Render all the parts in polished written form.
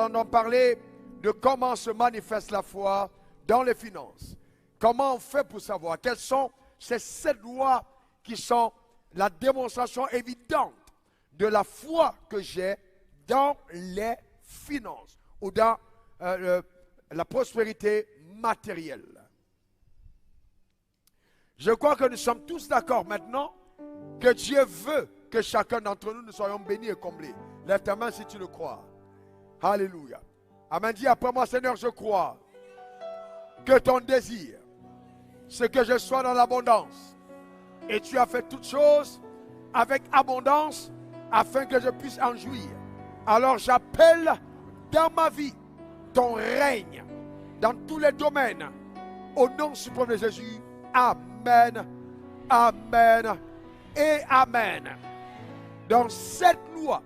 entendons parler de comment se manifeste la foi dans les finances. Comment on fait pour savoir? Quelles sont ces 7 lois qui sont la démonstration évidente de la foi que j'ai dans les finances ou dans la prospérité matérielle. Je crois que nous sommes tous d'accord maintenant que Dieu veut que chacun d'entre nous soyons bénis et comblés. Lève ta main si tu le crois. Alléluia. Amen. Dis après moi, Seigneur, je crois que ton désir, c'est que je sois dans l'abondance. Et tu as fait toutes choses avec abondance afin que je puisse en jouir. Alors j'appelle dans ma vie ton règne dans tous les domaines. Au nom suprême de Jésus. Amen. Amen. Et amen. Dans cette loi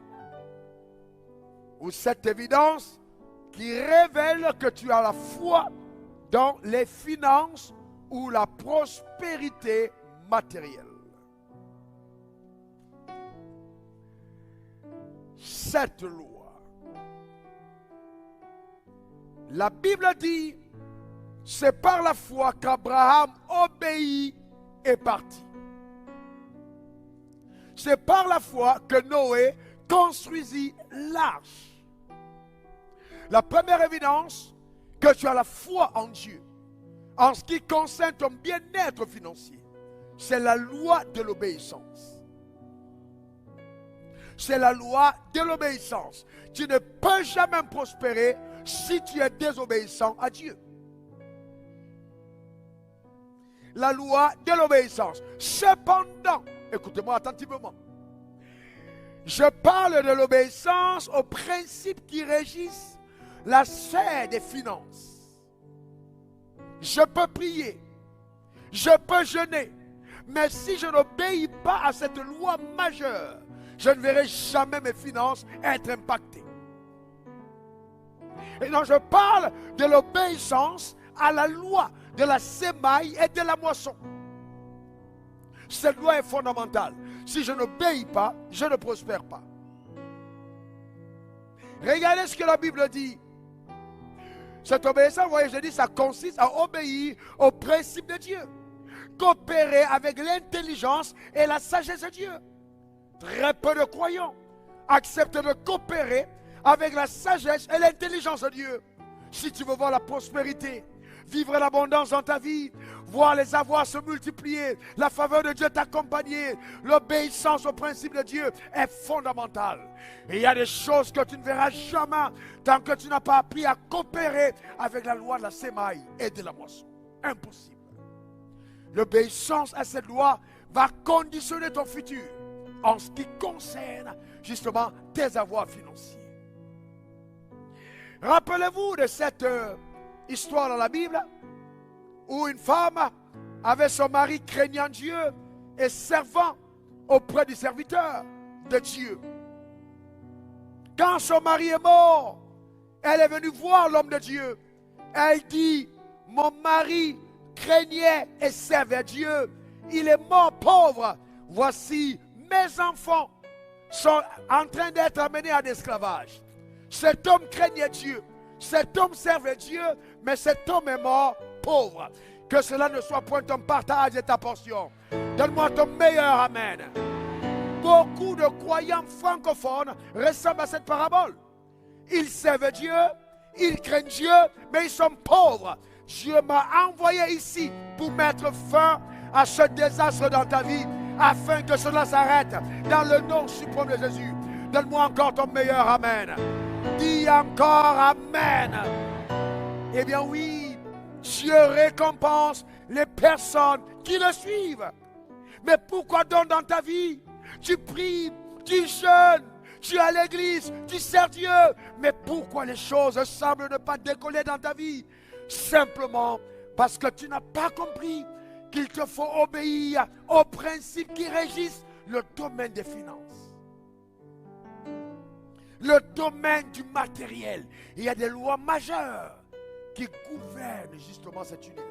ou cette évidence qui révèle que tu as la foi dans les finances ou la prospérité matérielle. Cette loi. La Bible dit, c'est par la foi qu'Abraham obéit et partit. C'est par la foi que Noé construisit l'arche. La première évidence que tu as la foi en Dieu, en ce qui concerne ton bien-être financier, c'est la loi de l'obéissance. C'est la loi de l'obéissance. Tu ne peux jamais prospérer si tu es désobéissant à Dieu. La loi de l'obéissance. Cependant, écoutez-moi attentivement. Je parle de l'obéissance aux principes qui régissent la sphère des finances. Je peux prier, je peux jeûner, mais si je n'obéis pas à cette loi majeure, je ne verrai jamais mes finances être impactées. Et donc je parle de l'obéissance à la loi de la semaille et de la moisson. Cette loi est fondamentale. Si je n'obéis pas, je ne prospère pas. Regardez ce que la Bible dit. Cette obéissance, vous voyez, je dis, ça consiste à obéir aux principes de Dieu. Coopérer avec l'intelligence et la sagesse de Dieu. Très peu de croyants acceptent de coopérer avec la sagesse et l'intelligence de Dieu. Si tu veux voir la prospérité, vivre l'abondance dans ta vie, voir les avoirs se multiplier, la faveur de Dieu t'accompagner, l'obéissance aux principes de Dieu est fondamentale. Et il y a des choses que tu ne verras jamais tant que tu n'as pas appris à coopérer avec la loi de la semaille et de la moisson. Impossible. L'obéissance à cette loi va conditionner ton futur en ce qui concerne justement tes avoirs financiers. Rappelez-vous de cette histoire dans la Bible où une femme avait son mari craignant Dieu et servant auprès du serviteur de Dieu. Quand son mari est mort, elle est venue voir l'homme de Dieu. Elle dit, mon mari craignait et servait Dieu. Il est mort pauvre. Voici, mes enfants sont en train d'être amenés en esclavage. Cet homme craignait Dieu. Cet homme servait Dieu, mais cet homme est mort pauvre. Que cela ne soit point ton partage et ta portion. Donne-moi ton meilleur amen. Beaucoup de croyants francophones ressemblent à cette parabole. Ils servent Dieu, ils craignent Dieu, mais ils sont pauvres. Dieu m'a envoyé ici pour mettre fin à ce désastre dans ta vie, afin que cela s'arrête dans le nom suprême de Jésus. Donne-moi encore ton meilleur amen. Dis encore amen. Eh bien oui, Dieu récompense les personnes qui le suivent. Mais pourquoi donc dans ta vie, tu pries, tu jeûnes, tu es à l'église, tu sers Dieu, mais pourquoi les choses semblent ne pas décoller dans ta vie? Simplement parce que tu n'as pas compris qu'il te faut obéir aux principes qui régissent le domaine des finances. Le domaine du matériel. Il y a des lois majeures qui gouvernent justement cet univers.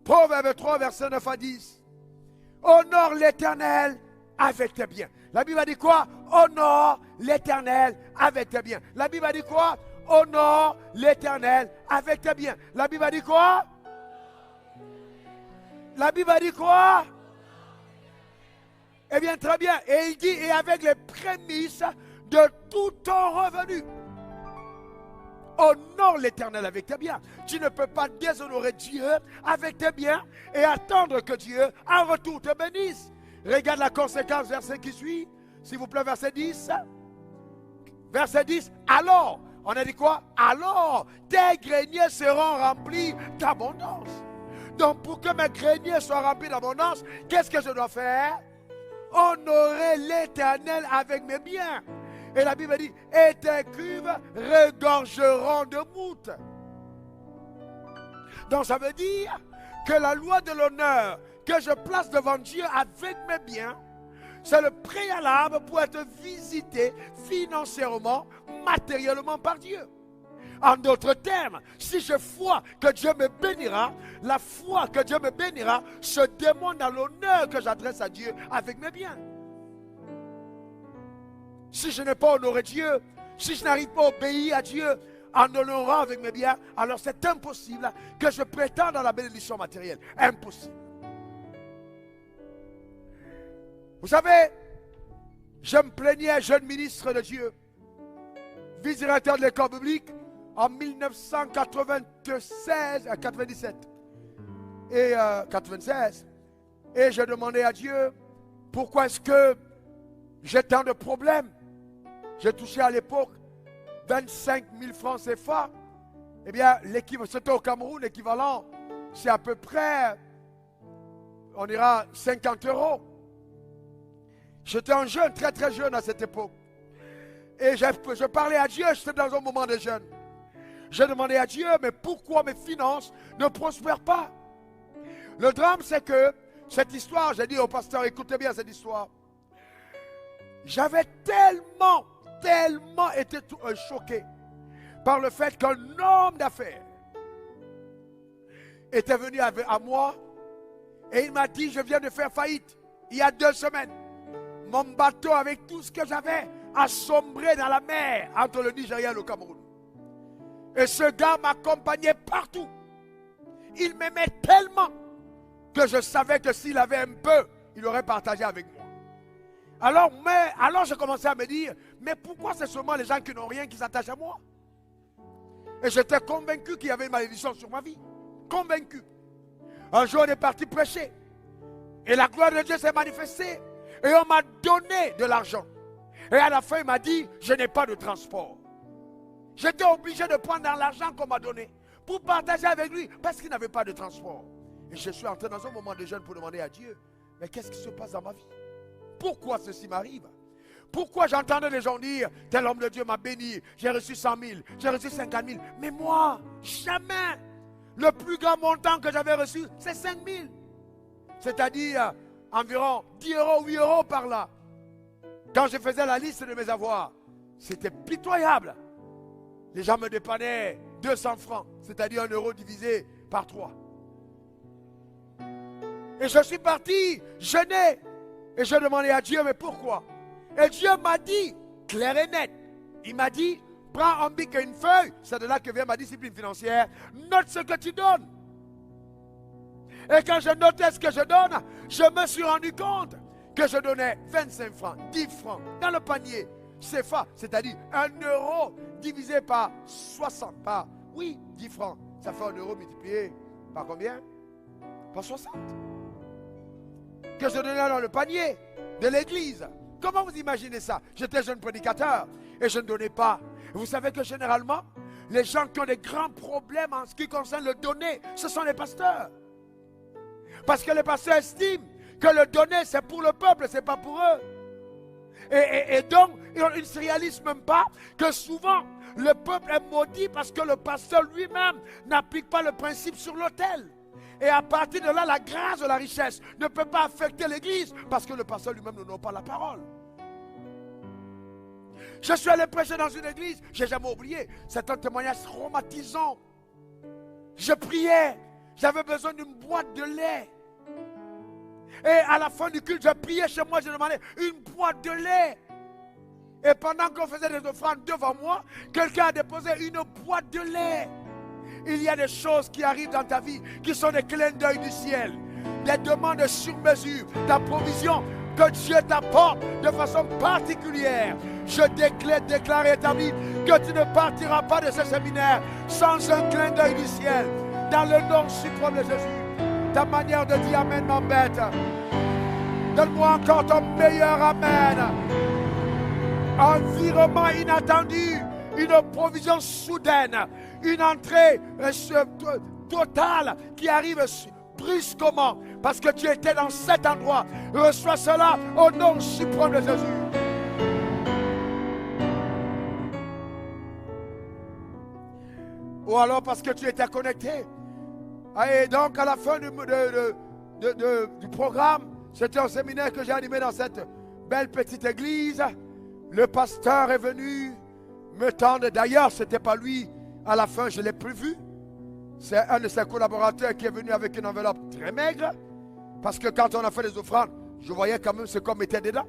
Proverbe 3, verset 9 à 10. Honore l'Éternel avec tes biens. La Bible a dit quoi? Honore l'Éternel avec tes biens. La Bible a dit quoi? Honore l'Éternel avec tes biens. La Bible a dit quoi? La Bible a dit quoi? Eh bien, très bien. Et il dit, et avec les prémices de tout ton revenu. Honore l'Éternel avec tes biens. Tu ne peux pas déshonorer Dieu avec tes biens et attendre que Dieu, en retour, te bénisse. Regarde la conséquence, verset qui suit. S'il vous plaît, verset 10. Verset 10. Alors, on a dit quoi? Alors, tes greniers seront remplis d'abondance. Donc, pour que mes greniers soient remplis d'abondance, qu'est-ce que je dois faire? Honorer l'Éternel avec mes biens. Et la Bible dit, et tes cuves regorgeront de moutes. Donc ça veut dire que la loi de l'honneur que je place devant Dieu avec mes biens, c'est le préalable pour être visité financièrement, matériellement par Dieu. En d'autres termes, si je crois que Dieu me bénira, la foi que Dieu me bénira se demande à l'honneur que j'adresse à Dieu avec mes biens. Si je n'ai pas honoré Dieu, si je n'arrive pas à obéir à Dieu en honorant avec mes biens, alors c'est impossible que je prétende à la bénédiction matérielle. Impossible. Vous savez, je me plaignais, jeune ministre de Dieu, vice-directeur de l'école biblique, en 1997 et 96. Et je demandais à Dieu, pourquoi est-ce que j'ai tant de problèmes? J'ai touché à l'époque 25 000 francs CFA. Eh bien, c'était au Cameroun, l'équivalent, c'est à peu près, on ira 50 €. J'étais un jeune, très très jeune à cette époque. Et je parlais à Dieu, j'étais dans un moment de jeûne. Je demandais à Dieu, mais pourquoi mes finances ne prospèrent pas? Le drame, c'est que cette histoire, j'ai dit au pasteur, écoutez bien cette histoire. J'avais tellement été choqué par le fait qu'un homme d'affaires était venu à moi et il m'a dit, je viens de faire faillite il y a 2 semaines. Mon bateau avec tout ce que j'avais a sombré dans la mer entre le Nigeria et le Cameroun. Et ce gars m'accompagnait partout. Il m'aimait tellement que je savais que s'il avait un peu, il aurait partagé avec moi. Alors je commençais à me dire, mais pourquoi c'est seulement les gens qui n'ont rien qui s'attachent à moi? Et j'étais convaincu qu'il y avait une malédiction sur ma vie. Convaincu. Un jour, on est parti prêcher. Et la gloire de Dieu s'est manifestée. Et on m'a donné de l'argent. Et à la fin, il m'a dit, je n'ai pas de transport. J'étais obligé de prendre dans l'argent qu'on m'a donné pour partager avec lui parce qu'il n'avait pas de transport. Et je suis entré dans un moment de jeûne pour demander à Dieu, mais qu'est-ce qui se passe dans ma vie? Pourquoi ceci m'arrive? Pourquoi j'entendais les gens dire, tel homme de Dieu m'a béni, j'ai reçu 100 000, j'ai reçu 50 000. Mais moi, jamais. Le plus grand montant que j'avais reçu, c'est 5 000. C'est-à-dire environ 10 €, 8 € par là. Quand je faisais la liste de mes avoirs, c'était pitoyable. Les gens me dépannaient 200 francs, c'est-à-dire 1 € divisé par 3. Et je suis parti jeûner. Et je demandais à Dieu, mais pourquoi? Et Dieu m'a dit, clair et net, il m'a dit, prends un bic et une feuille, c'est de là que vient ma discipline financière, note ce que tu donnes. Et quand je notais ce que je donne, je me suis rendu compte que je donnais 25 francs, 10 francs dans le panier CFA, c'est-à-dire 1 € divisé par 60, par, oui, 10 francs, ça fait 1 € multiplié par combien? Par 60. Que je donnais dans le panier de l'église. Comment vous imaginez ça? J'étais jeune prédicateur et je ne donnais pas. Vous savez que généralement, les gens qui ont des grands problèmes en ce qui concerne le donner, ce sont les pasteurs. Parce que les pasteurs estiment que le donner, c'est pour le peuple, ce n'est pas pour eux. Et donc, ils ne se réalisent même pas que souvent, le peuple est maudit parce que le pasteur lui-même n'applique pas le principe sur l'autel. Et à partir de là, la grâce de la richesse ne peut pas affecter l'église parce que le pasteur lui-même n'honore pas la parole. Je suis allé prêcher dans une église, je n'ai jamais oublié. C'est un témoignage traumatisant. Je priais, j'avais besoin d'une boîte de lait. Et à la fin du culte, je priais chez moi, je demandais une boîte de lait. Et pendant qu'on faisait des offrandes devant moi, quelqu'un a déposé une boîte de lait. Il y a des choses qui arrivent dans ta vie qui sont des clins d'œil du ciel. Des demandes sur mesure, ta provision que Dieu t'apporte de façon particulière. Je déclare et établis que tu ne partiras pas de ce séminaire sans un clin d'œil du ciel. Dans le nom suprême de Jésus. Ta manière de dire Amen m'embête. Donne-moi encore ton meilleur Amen. Un virement inattendu, une provision soudaine, une entrée totale qui arrive brusquement parce que tu étais dans cet endroit. Reçois cela au nom suprême de Jésus. Ou alors parce que tu étais connecté. Et donc à la fin du programme, c'était un séminaire que j'ai animé dans cette belle petite église. Le pasteur est venu me tendre. D'ailleurs, ce n'était pas lui. À la fin, je ne l'ai plus vu. C'est un de ses collaborateurs qui est venu avec une enveloppe très maigre. Parce que quand on a fait les offrandes, je voyais quand même ce qu'on mettait dedans.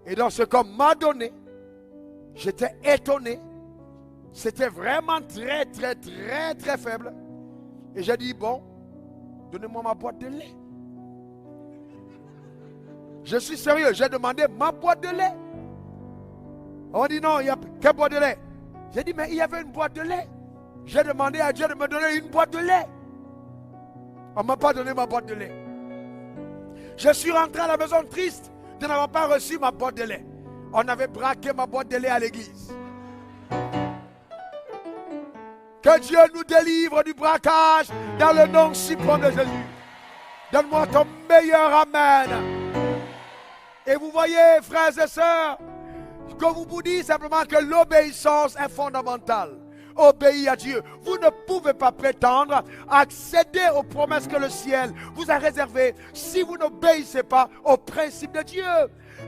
Et donc ce qu'on m'a donné, j'étais étonné. C'était vraiment très, très, très, très faible. Et j'ai dit, bon, donnez-moi ma boîte de lait. Je suis sérieux, j'ai demandé ma boîte de lait. On dit non, il y a quelle boîte de lait? J'ai dit, mais il y avait une boîte de lait. J'ai demandé à Dieu de me donner une boîte de lait. On ne m'a pas donné ma boîte de lait. Je suis rentré à la maison triste de n'avoir pas reçu ma boîte de lait. On avait braqué ma boîte de lait à l'église. Que Dieu nous délivre du braquage dans le nom suprême de Jésus. Donne-moi ton meilleur Amen. Et vous voyez, frères et sœurs, que vous dites simplement que l'obéissance est fondamentale. Obéis à Dieu. Vous ne pouvez pas prétendre accéder aux promesses que le ciel vous a réservées si vous n'obéissez pas au principe de Dieu.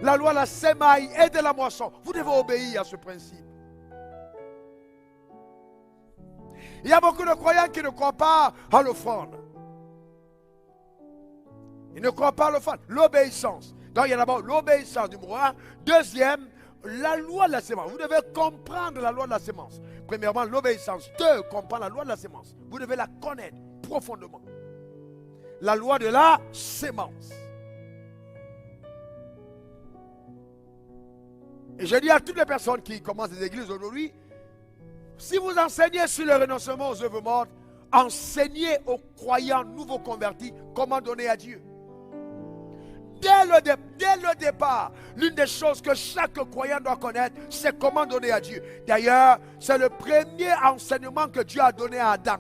La loi de la sémaille et de la moisson. Vous devez obéir à ce principe. Il y a beaucoup de croyants qui ne croient pas à l'offrande. Ils ne croient pas à l'offrande. L'obéissance. Donc il y a d'abord l'obéissance numéro 1. Deuxième, la loi de la sémence. Vous devez comprendre la loi de la sémence. Premièrement, l'obéissance. 2, comprendre la loi de la sémence. Vous devez la connaître profondément. La loi de la sémence. Et je dis à toutes les personnes qui commencent des églises aujourd'hui, si vous enseignez sur le renoncement aux œuvres mortes, enseignez aux croyants nouveaux convertis comment donner à Dieu. Dès le départ, l'une des choses que chaque croyant doit connaître, c'est comment donner à Dieu. D'ailleurs, c'est le premier enseignement que Dieu a donné à Adam.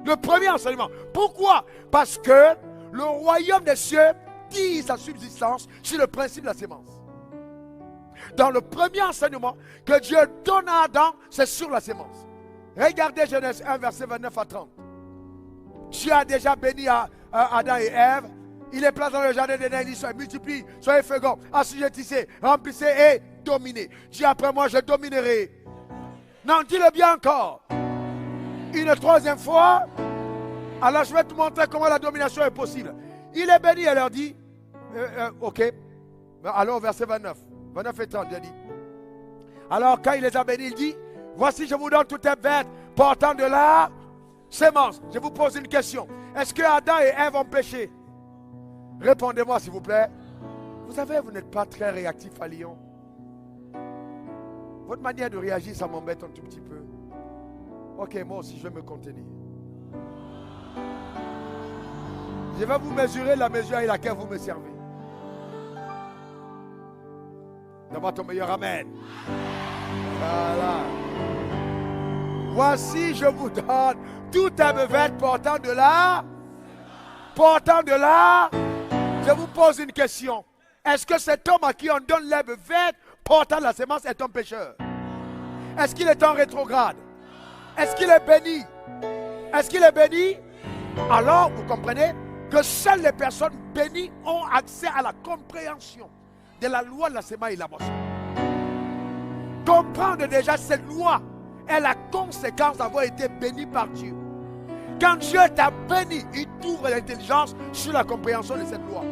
Le premier enseignement. Pourquoi? Parce que le royaume des cieux tire sa subsistance sur le principe de la sémence. Dans le premier enseignement que Dieu donne à Adam, c'est sur la sémence. Regardez Genèse 1, verset 29 à 30. Dieu a déjà béni Adam et Ève. Il les place dans le jardin d'Éden. Il dit, soyez multipliés, soyez féconds, assujettissez, remplissez et dominez. Dis après moi, je dominerai. Non, dis-le bien encore. Une troisième fois. Alors je vais te montrer comment la domination est possible. Il est béni, elle leur dit, ok. Alors verset 29. 29 et 30, il dit. Alors quand il les a bénis, il dit, voici je vous donne toutes les bêtes portant de la sémence. Je vous pose une question. Est-ce que Adam et Ève ont péché? Répondez-moi s'il vous plaît. Vous savez, vous n'êtes pas très réactif à Lyon. Votre manière de réagir, ça m'embête un tout petit peu. Ok, moi aussi je vais me contenir. Je vais vous mesurer la mesure à laquelle vous me servez. Donne-moi ton meilleur Amen. Voilà. Voici, je vous donne tout un bevette portant de la. Je vous pose une question. Est-ce que cet homme à qui on donne les bevettes portant de la sémence est un pécheur? Est-ce qu'il est en rétrograde? Est-ce qu'il est béni? Est-ce qu'il est béni? Alors, vous comprenez que seules les personnes bénies ont accès à la compréhension de la loi de la sémaille et la moisson. Comprendre déjà cette loi est la conséquence d'avoir été béni par Dieu. quand Dieu t'a béni, il t'ouvre l'intelligence sur la compréhension de cette loi.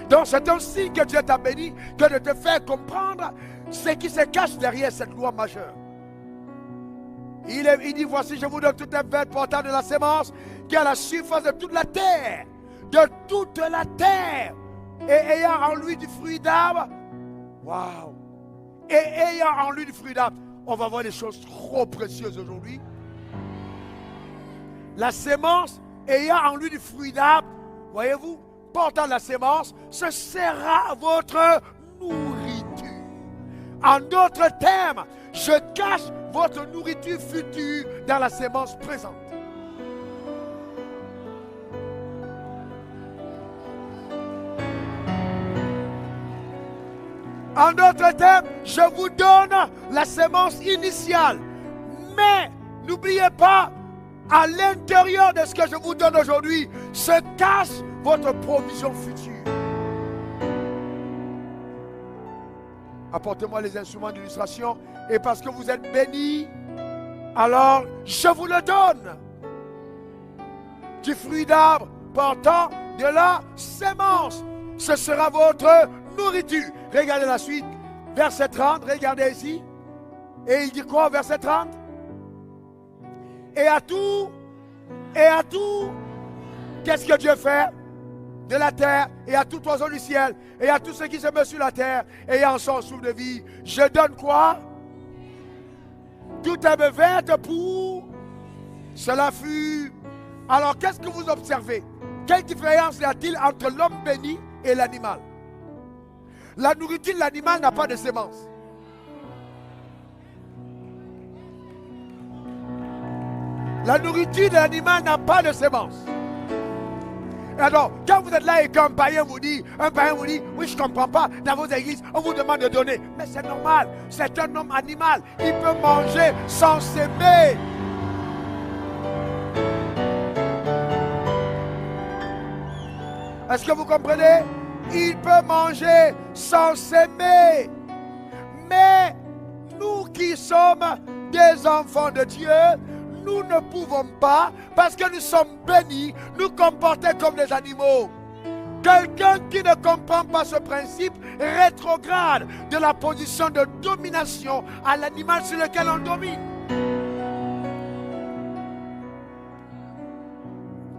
Donc c'est un signe que Dieu t'a béni que de te faire comprendre ce qui se cache derrière cette loi majeure. Il dit, voici, je vous donne toute la bête portant de la sémence qui est à la surface de toute la terre. De toute la terre. Et ayant en lui du fruit d'arbre. Waouh. Et ayant en lui du fruit d'arbre. On va voir des choses trop précieuses aujourd'hui. La sémence, ayant en lui du fruit d'arbre, voyez-vous, portant la sémence, ce sera votre nourriture. En d'autres termes, je cache votre nourriture future dans la sémence présente. En d'autres termes, je vous donne la sémence initiale. Mais n'oubliez pas, à l'intérieur de ce que je vous donne aujourd'hui, se cache votre provision future. Apportez-moi les instruments d'illustration. Et parce que vous êtes bénis, alors je vous le donne. Du fruit d'arbre portant de la sémence. Ce sera votre nourriture. Regardez la suite. Verset 30, regardez ici. Et il dit quoi, verset 30? Et à tout, qu'est-ce que Dieu fait? De la terre, et à tout oiseau du ciel, et à tout ce qui se met sur la terre, et en son souffle de vie, je donne quoi? Toute herbe verte pour cela fut. Alors qu'est-ce que vous observez? Quelle différence y a-t-il entre l'homme béni et l'animal? La nourriture de l'animal n'a pas de sémence. La nourriture de l'animal n'a pas de sémence. Alors, quand vous êtes là et qu'un païen vous dit, oui, je ne comprends pas, dans vos églises, on vous demande de donner. Mais c'est normal, c'est un homme animal. Il peut manger sans s'aimer. Est-ce que vous comprenez? Il peut manger sans s'aimer. Mais nous qui sommes des enfants de Dieu, nous ne pouvons pas, parce que nous sommes bénis, nous comporter comme des animaux. Quelqu'un qui ne comprend pas ce principe rétrograde de la position de domination à l'animal sur lequel on domine.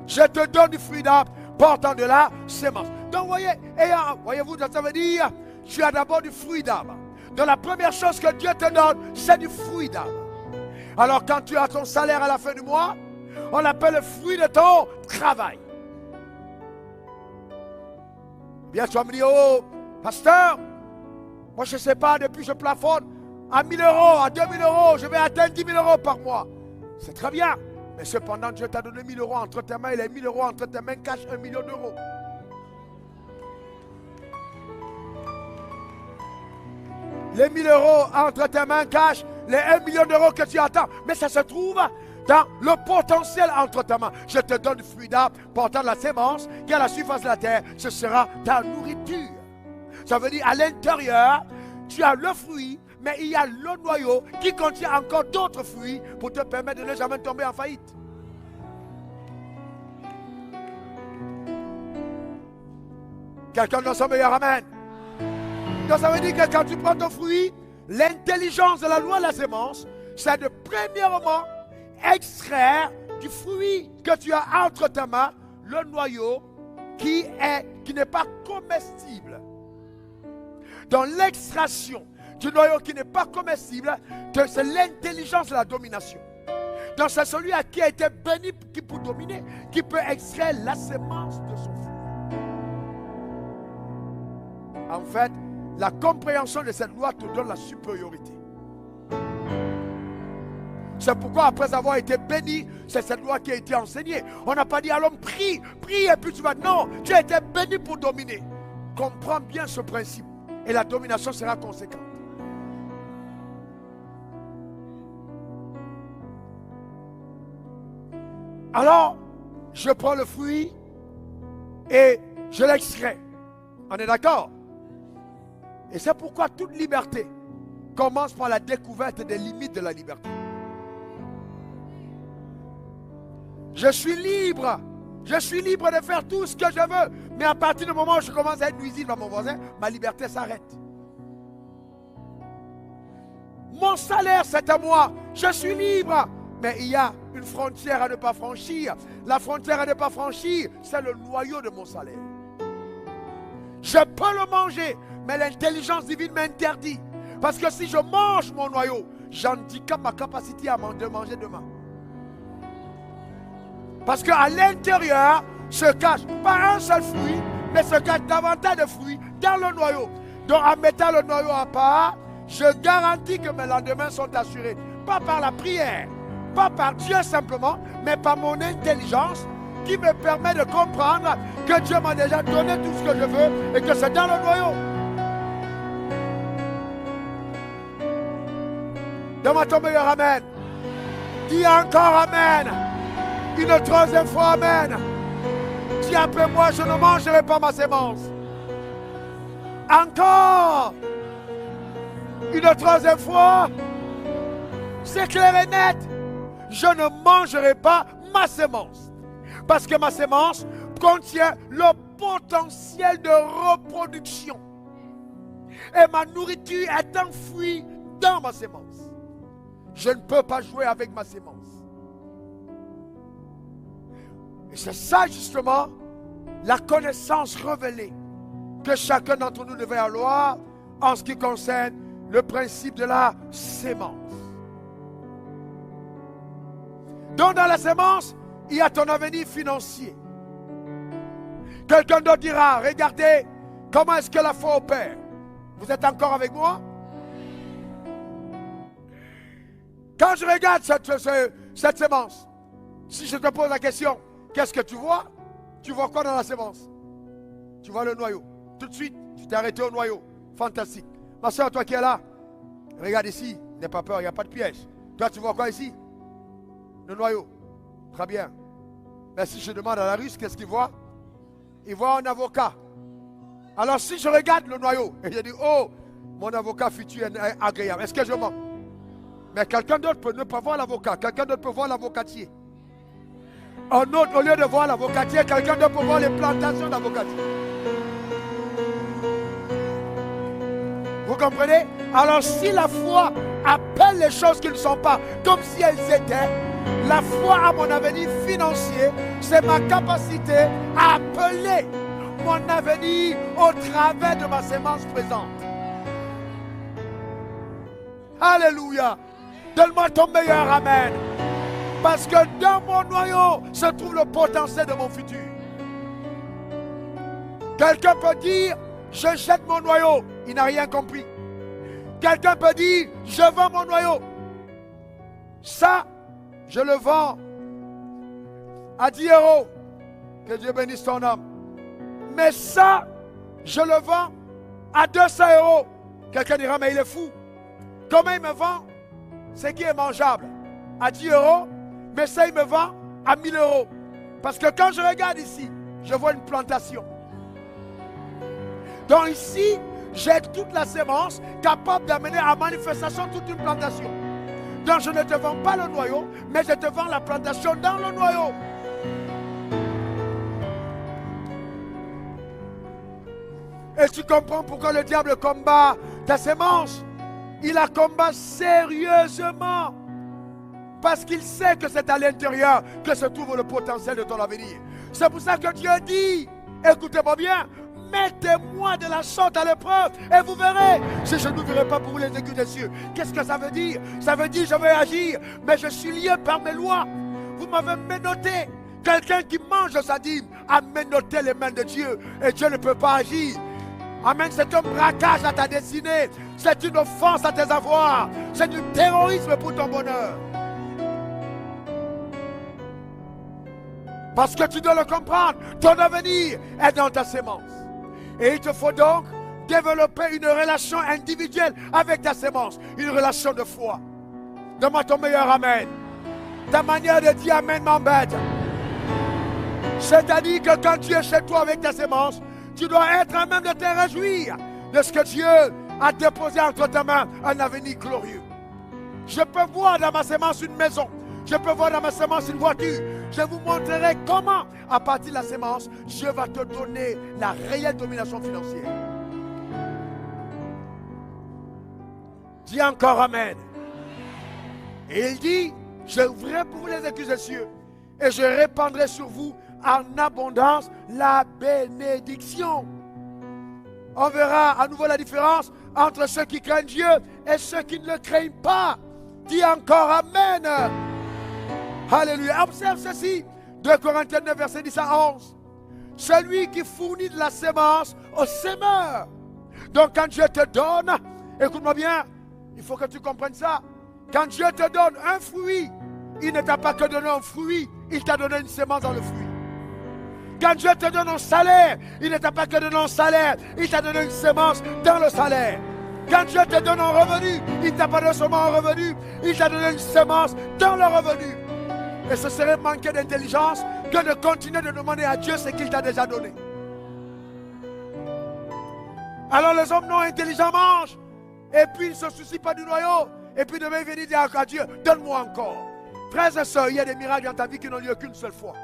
Je te donne du fruit d'arbre portant de la sémence. Donc voyez-vous, ça veut dire, tu as d'abord du fruit d'arbre. Donc la première chose que Dieu te donne, c'est du fruit d'arbre. Alors quand tu as ton salaire à la fin du mois, on l'appelle le fruit de ton travail. Bien, tu vas me dire, oh, pasteur, moi je ne sais pas, depuis je plafonne à 1000 euros, à 2000 euros, je vais atteindre 10 000 euros par mois. C'est très bien. Mais cependant, Dieu t'a donné 1000 euros entre tes mains et les 1000 euros entre tes mains cachent 1 million d'euros. Les 1000 euros entre tes mains cachent les 1 million d'euros que tu attends. Mais ça se trouve dans le potentiel entre tes mains. Je te donne du fruit d'arbre portant la sémence qui est à la surface de la terre. Ce sera ta nourriture. Ça veut dire à l'intérieur, tu as le fruit, mais il y a le noyau qui contient encore d'autres fruits pour te permettre de ne jamais tomber en faillite. Quelqu'un dans son meilleur amen. Donc ça veut dire que quand tu prends ton fruit, l'intelligence de la loi de la sémence, c'est de premièrement extraire du fruit que tu as entre tes mains, le noyau qui n'est pas comestible. Dans l'extraction du noyau qui n'est pas comestible, c'est l'intelligence de la domination. Donc c'est celui à qui a été béni qui peut dominer, qui peut extraire la sémence de son fruit. En fait, la compréhension de cette loi te donne la supériorité. C'est pourquoi après avoir été béni, c'est cette loi qui a été enseignée. On n'a pas dit à l'homme, prie, prie et puis tu vas. Non, tu as été béni pour dominer. Comprends bien ce principe et la domination sera conséquente. Alors, je prends le fruit et je l'extrais. On est d'accord? Et c'est pourquoi toute liberté commence par la découverte des limites de la liberté. Je suis libre. Je suis libre de faire tout ce que je veux. Mais à partir du moment où je commence à être nuisible à mon voisin, ma liberté s'arrête. Mon salaire, c'est à moi. Je suis libre. Mais il y a une frontière à ne pas franchir. La frontière à ne pas franchir, c'est le noyau de mon salaire. Je peux le manger, mais l'intelligence divine m'interdit. Parce que si je mange mon noyau, j'handicape ma capacité à de manger demain. Parce qu'à l'intérieur se cache pas un seul fruit, mais se cache davantage de fruits dans le noyau. Donc en mettant le noyau à part, je garantis que mes lendemains sont assurés. Pas par la prière, pas par Dieu simplement, mais par mon intelligence qui me permet de comprendre que Dieu m'a déjà donné tout ce que je veux et que c'est dans le noyau. Donne-moi ton meilleur amen. Dis encore amen. Une troisième fois amen. Dis après moi, je ne mangerai pas ma sémence. Encore. Une troisième fois. C'est clair et net. Je ne mangerai pas ma sémence. Parce que ma sémence contient le potentiel de reproduction. Et ma nourriture est enfouie dans ma sémence. Je ne peux pas jouer avec ma sémence. Et c'est ça justement la connaissance révélée que chacun d'entre nous devait avoir en ce qui concerne le principe de la sémence. Donc dans la sémence, il y a ton avenir financier. Quelqu'un d'autre dira, regardez comment est-ce que la foi opère. Vous êtes encore avec moi? Quand je regarde cette sémence, si je te pose la question, qu'est-ce que tu vois? Tu vois quoi dans la sémence? Tu vois le noyau. Tout de suite, tu t'es arrêté au noyau. Fantastique. Ma soeur, toi qui es là, regarde ici, n'aie pas peur, il n'y a pas de piège. Toi, tu vois quoi ici? Le noyau. Très bien. Mais si je demande à la Russe, qu'est-ce qu'il voit? Il voit un avocat. Alors si je regarde le noyau, et je dis, oh, mon avocat futur est agréable, est-ce que je mens? Mais quelqu'un d'autre peut ne pas voir l'avocat, quelqu'un d'autre peut voir l'avocatier. Un autre, au lieu de voir l'avocatier, quelqu'un d'autre peut voir les plantations d'avocatier. Vous comprenez? Alors si la foi appelle les choses qui ne sont pas comme si elles étaient, la foi à mon avenir financier, c'est ma capacité à appeler mon avenir au travers de ma sémence présente. Alléluia. Donne-moi ton meilleur amen. Parce que dans mon noyau se trouve le potentiel de mon futur. Quelqu'un peut dire, je jette mon noyau. Il n'a rien compris. Quelqu'un peut dire, je vends mon noyau. Ça, je le vends à 10 €. Que Dieu bénisse ton âme. Mais ça, je le vends à 200 €. Quelqu'un dira, mais il est fou. Comment il me vend ce qui est mangeable à 10 €, mais ça, il me vend à 1000 €. Parce que quand je regarde ici, je vois une plantation. Donc ici, j'ai toute la sémence capable d'amener à manifestation toute une plantation. Donc je ne te vends pas le noyau, mais je te vends la plantation dans le noyau. Et tu comprends pourquoi le diable combat ta sémence? Il la combat sérieusement. Parce qu'il sait que c'est à l'intérieur que se trouve le potentiel de ton avenir. C'est pour ça que Dieu dit, écoutez-moi bien, mettez-moi de la sorte à l'épreuve et vous verrez si je n'ouvrirai pas pour vous les écus des cieux. Qu'est-ce que ça veut dire? Ça veut dire je vais agir, mais je suis lié par mes lois. Vous m'avez menotté. Quelqu'un qui mange sa dîme a menotté les mains de Dieu et Dieu ne peut pas agir. Amen, c'est un braquage à ta destinée. C'est une offense à tes avoirs. C'est du terrorisme pour ton bonheur. Parce que tu dois le comprendre. Ton avenir est dans ta sémence. Et il te faut donc développer une relation individuelle avec ta sémence. Une relation de foi. Donne-moi ton meilleur amen. Ta manière de dire amen m'embête. C'est-à-dire que quand tu es chez toi avec ta sémence, tu dois être à même de te réjouir de ce que Dieu a déposé entre ta main, un avenir glorieux. Je peux voir dans ma sémence une maison. Je peux voir dans ma sémence une voiture. Je vous montrerai comment, à partir de la sémence, Dieu va te donner la réelle domination financière. Dis encore Amen. Et il dit, je ouvrirai pour vous les écus des cieux et je répandrai sur vous en abondance la bénédiction. On verra à nouveau la différence entre ceux qui craignent Dieu et ceux qui ne le craignent pas. Dis encore Amen. Alléluia. Observe ceci. 2 Corinthiens 9, verset 10 à 11. Celui qui fournit de la sémence au semeur. Donc quand Dieu te donne, écoute-moi bien, il faut que tu comprennes ça. Quand Dieu te donne un fruit, il ne t'a pas que donné un fruit, il t'a donné une sémence dans le fruit. Quand Dieu te donne un salaire, il ne t'a pas que donné un salaire, il t'a donné une sémence dans le salaire. Quand Dieu te donne un revenu, il ne t'a pas donné seulement un revenu, il t'a donné une sémence dans le revenu. Et ce serait manquer d'intelligence que de continuer de demander à Dieu ce qu'il t'a déjà donné. Alors les hommes non intelligents mangent, et puis ils ne se soucient pas du noyau, et puis demain ils viennent dire à Dieu, donne-moi encore. Frères et sœurs, il y a des miracles dans ta vie qui n'ont lieu qu'une seule fois.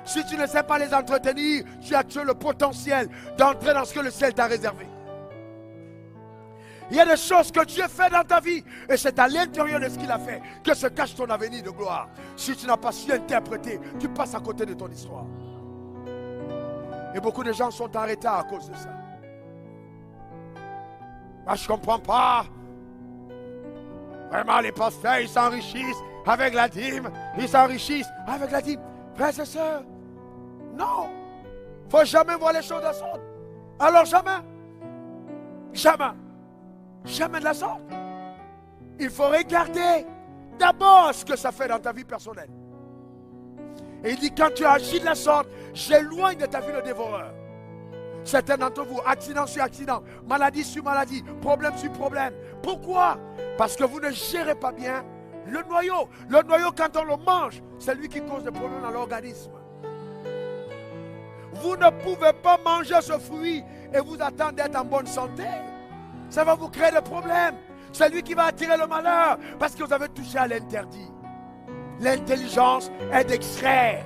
Si tu ne sais pas les entretenir, tu as le potentiel d'entrer dans ce que le ciel t'a réservé. Il y a des choses que Dieu fait dans ta vie, et c'est à l'intérieur de ce qu'il a fait que se cache ton avenir de gloire. Si tu n'as pas su interpréter, tu passes à côté de ton histoire. Et beaucoup de gens sont en retard à cause de ça. Moi, je ne comprends pas. Vraiment, les pasteurs, ils s'enrichissent avec la dîme. Ils s'enrichissent avec la dîme. Frères et sœurs, non. Il ne faut jamais voir les choses de la sorte. Alors jamais. Jamais. Jamais de la sorte. Il faut regarder d'abord ce que ça fait dans ta vie personnelle. Et il dit, quand tu agis de la sorte, j'éloigne de ta vie le dévoreur. Certains d'entre vous, accident sur accident, maladie sur maladie, problème sur problème. Pourquoi? Parce que vous ne gérez pas bien le noyau. Le noyau, quand on le mange, c'est lui qui cause des problèmes dans l'organisme. Vous ne pouvez pas manger ce fruit et vous attendre d'être en bonne santé. Ça va vous créer des problèmes. C'est lui qui va attirer le malheur parce que vous avez touché à l'interdit. L'intelligence est d'extraire.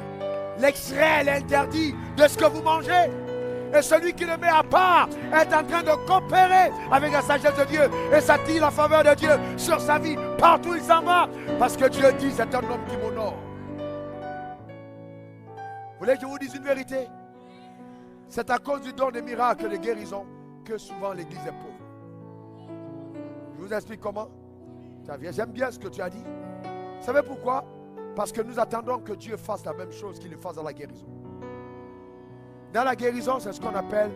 L'extrait est l'interdit de ce que vous mangez. Et celui qui le met à part est en train de coopérer avec la sagesse de Dieu. Et ça tire la faveur de Dieu sur sa vie. Partout il s'en va. Parce que Dieu dit, c'est un homme qui m'honore. Vous voulez que je vous dise une vérité? C'est à cause du don des miracles et des guérisons que souvent l'église est pauvre. Je vous explique comment. J'aime bien ce que tu as dit. Vous savez pourquoi? Parce que nous attendons que Dieu fasse la même chose qu'il le fasse dans la guérison. Dans la guérison, c'est ce qu'on appelle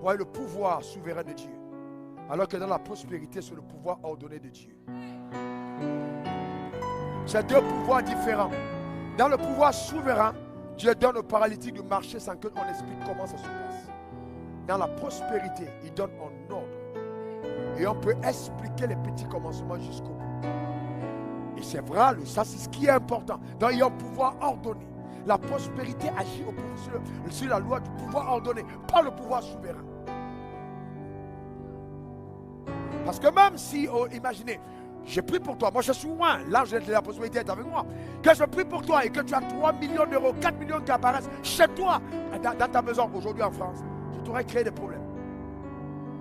le pouvoir souverain de Dieu. Alors que dans la prospérité, c'est le pouvoir ordonné de Dieu. C'est deux pouvoirs différents. Dans le pouvoir souverain, Dieu donne au paralytique de marcher sans qu'on explique comment ça se passe. Dans la prospérité, il donne en ordre. Et on peut expliquer les petits commencements jusqu'au bout. Et c'est vrai, ça c'est ce qui est important. Donc il y a un pouvoir ordonné. La prospérité agit sur la loi du pouvoir ordonné, pas le pouvoir souverain. Parce que même si, imaginez, j'ai pris pour toi, moi je suis loin, l'ange de la prospérité est avec moi, que je prie pour toi et que tu as 3 millions d'euros, 4 millions qui apparaissent chez toi, dans ta maison aujourd'hui en France, je t'aurais créé des problèmes.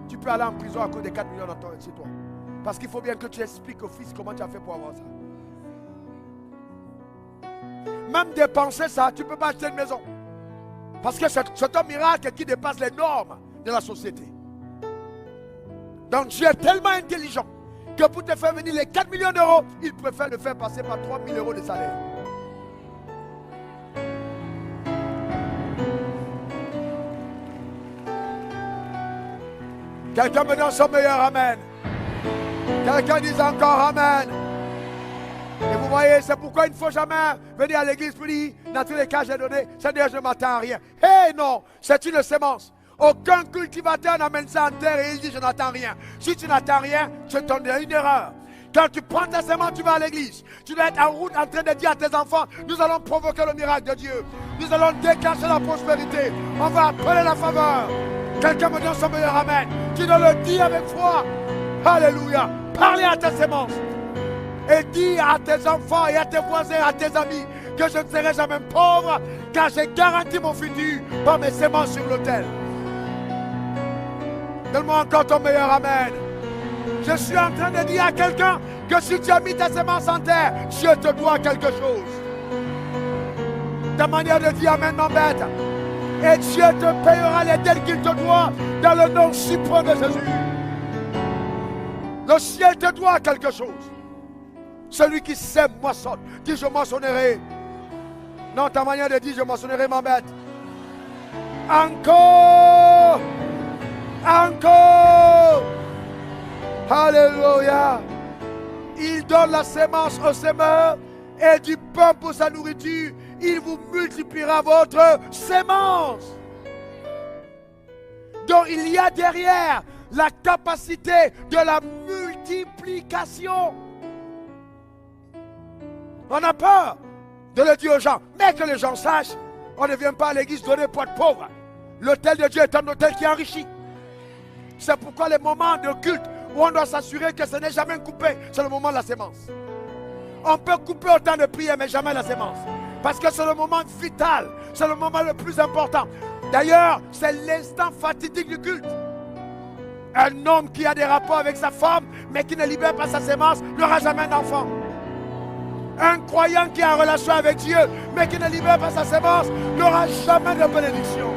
Tu peux aller en prison à cause des 4 millions chez toi. Parce qu'il faut bien que tu expliques au fils comment tu as fait pour avoir ça. Même dépenser ça, tu ne peux pas acheter une maison. Parce que c'est un miracle qui dépasse les normes de la société. Donc Dieu est tellement intelligent que pour te faire venir les 4 millions d'euros, il préfère le faire passer par 3 000 euros de salaire. Quelqu'un me donne son meilleur amen. Quelqu'un dit encore amen. Et vous voyez, c'est pourquoi il ne faut jamais venir à l'église pour dire, dans tous les cas j'ai donné, Seigneur je ne m'attends à rien. Hey non, c'est une sémence. Aucun cultivateur n'amène ça en terre et il dit je n'attends rien. Si tu n'attends rien, tu tombes dans une erreur. Quand tu prends ta sémence, tu vas à l'église. Tu dois être en route en train de dire à tes enfants, nous allons provoquer le miracle de Dieu. Nous allons déclencher la prospérité. On va appeler la faveur. Quelqu'un me donne son meilleur amen. Tu dois le dire avec foi. Alléluia. Parlez à ta sémence. Et dis à tes enfants et à tes voisins, à tes amis, que je ne serai jamais pauvre, car j'ai garanti mon futur par mes semences sur l'autel. Donne-moi encore ton meilleur amen. Je suis en train de dire à quelqu'un que si tu as mis ta semence en terre, Dieu te doit quelque chose. Ta manière de dire amen m'embête. Et Dieu te payera les dettes qu'il te doit dans le nom suprême de Jésus. Le ciel te doit quelque chose. Celui qui sème moissonne. Dis je moissonnerai. Non, ta manière de dire je moissonnerai m'embête. Encore. Encore. Alléluia. Il donne la sémence au semeur et du pain pour sa nourriture. Il vous multipliera votre sémence. Donc il y a derrière la capacité de la multiplication. On a peur de le dire aux gens, mais que les gens sachent, on ne vient pas à l'église donner pour être pauvre. L'autel de Dieu est un autel qui enrichit. C'est pourquoi les moments de culte où on doit s'assurer que ce n'est jamais coupé, c'est le moment de la sémence. On peut couper autant de prières, mais jamais la sémence. Parce que c'est le moment vital, c'est le moment le plus important. D'ailleurs, c'est l'instant fatidique du culte. Un homme qui a des rapports avec sa femme, mais qui ne libère pas sa sémence, n'aura jamais d'enfant. Un croyant qui est en relation avec Dieu, mais qui ne libère pas sa sémence, n'aura jamais de bénédiction.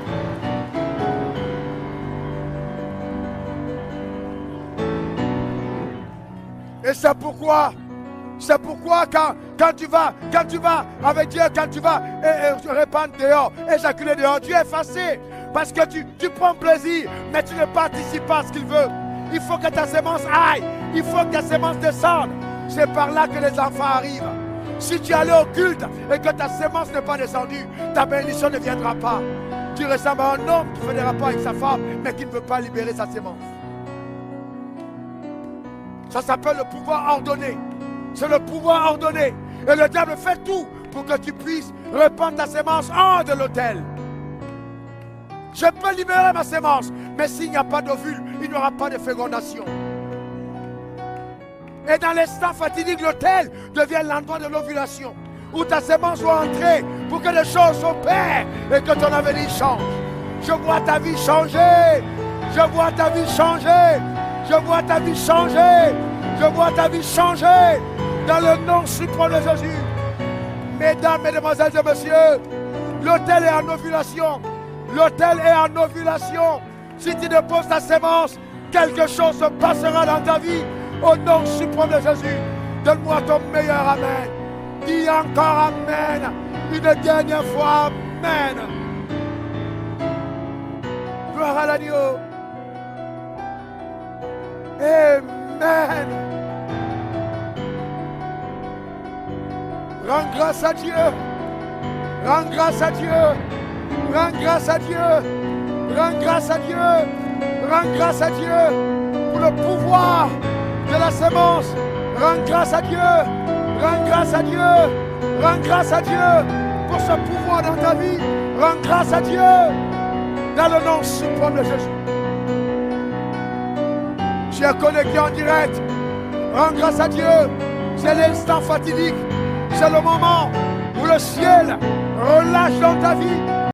Et c'est pourquoi quand tu vas avec Dieu, quand tu vas répandre dehors, éjaculer dehors, Dieu est effacé. Parce que tu prends plaisir, mais tu ne participes pas à ce qu'il veut. Il faut que ta sémence aille. Il faut que ta sémence descende. C'est par là que les enfants arrivent. Si tu es allé au culte et que ta sémence n'est pas descendue, ta bénédiction ne viendra pas. Tu ressembles à un homme qui fait des rapports avec sa femme, mais qui ne veut pas libérer sa sémence. Ça s'appelle le pouvoir ordonné. C'est le pouvoir ordonné. Et le diable fait tout pour que tu puisses répandre ta sémence hors de l'autel. Je peux libérer ma sémence, mais s'il n'y a pas d'ovule, il n'y aura pas de fécondation. Et dans l'instant fatidique, l'autel devient l'endroit de l'ovulation, où ta sémence doit entrer pour que les choses s'opèrent et que ton avenir change. Je vois ta vie changer. Je vois ta vie changer. Je vois ta vie changer. Je vois ta vie changer. Dans le nom suprême de Jésus. Mesdames, mesdemoiselles et messieurs, l'autel est en ovulation. L'autel est en ovulation. Si tu déposes ta sémence, quelque chose se passera dans ta vie. Au nom suprême de Jésus. Donne-moi ton meilleur amen. Dis encore amen. Une dernière fois amen. Gloire à l'agneau. Amen. Rends grâce à Dieu. Rends grâce à Dieu. Rends grâce à Dieu. Rends grâce à Dieu. Rends grâce à Dieu pour le pouvoir de la sémence. Rends grâce à Dieu. Rends grâce à Dieu. Rends grâce à Dieu pour ce pouvoir dans ta vie. Rends grâce à Dieu dans le nom suprême de Jésus. Tu es connecté en direct. Rends grâce à Dieu. C'est l'instant fatidique. C'est le moment où le ciel relâche dans ta vie